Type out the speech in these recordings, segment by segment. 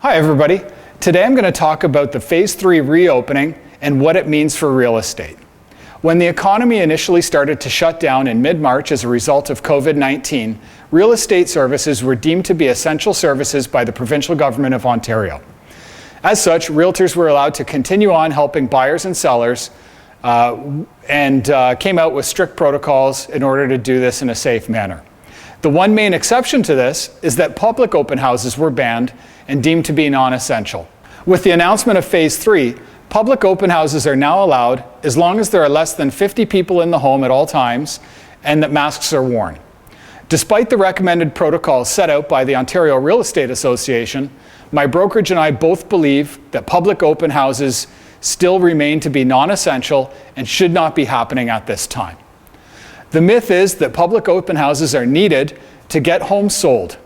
Hi everybody. Today I'm going to talk about the Phase 3 reopening and what it means for real estate. When the economy initially started to shut down in mid-March as a result of COVID-19, real estate services were deemed to be essential services by the Provincial Government of Ontario. As such, realtors were allowed to continue on helping buyers and sellers and came out with strict protocols in order to do this in a safe manner. The one main exception to this is that public open houses were banned and deemed to be non-essential. With the announcement of Phase 3, public open houses are now allowed as long as there are less than 50 people in the home at all times and that masks are worn. Despite the recommended protocols set out by the Ontario Real Estate Association, my brokerage and I both believe that public open houses still remain to be non-essential and should not be happening at this time. The myth is that public open houses are needed to get homes sold.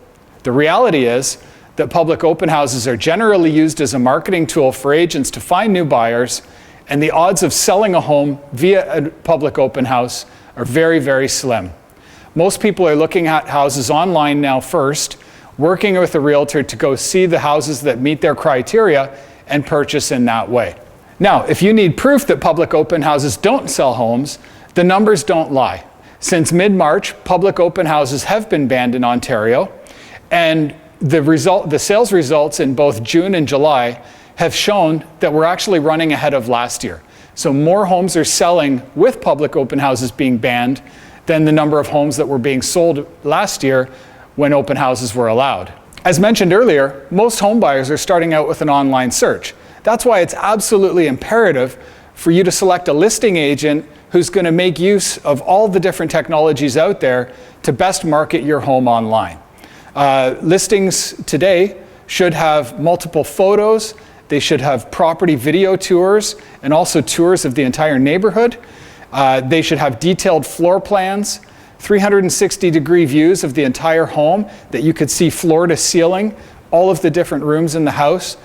The reality is that public open houses are generally used as a marketing tool for agents to find new buyers, and the odds of selling a home via a public open house are very, very slim. Most people are looking at houses online now first, working with a realtor to go see the houses that meet their criteria and purchase in that way. Now, if you need proof that public open houses don't sell homes, the numbers don't lie. Since mid-March, public open houses have been banned in Ontario, and the sales results in both June and July have shown that we're actually running ahead of last year. So more homes are selling with public open houses being banned than the number of homes that were being sold last year when open houses were allowed. As mentioned earlier, most home buyers are starting out with an online search. That's why it's absolutely imperative for you to select a listing agent who's going to make use of all the different technologies out there to best market your home online. Listings today should have multiple photos, they should have property video tours and also tours of the entire neighborhood. They should have detailed floor plans, 360-degree views of the entire home that you could see floor to ceiling, all of the different rooms in the house.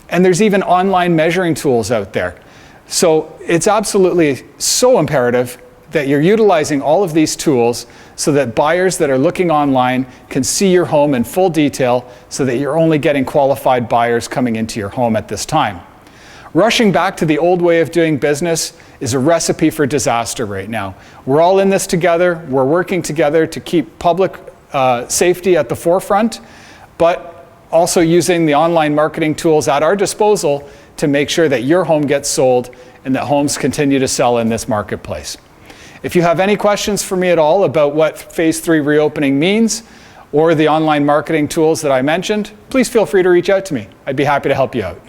And there's even online measuring tools out there. So it's absolutely so imperative that you're utilizing all of these tools so that buyers that are looking online can see your home in full detail so that you're only getting qualified buyers coming into your home at this time. Rushing back to the old way of doing business is a recipe for disaster right now. We're all in this together. We're working together to keep public safety at the forefront, but also using the online marketing tools at our disposal to make sure that your home gets sold and that homes continue to sell in this marketplace. If you have any questions for me at all about what Phase 3 reopening means or the online marketing tools that I mentioned, please feel free to reach out to me. I'd be happy to help you out.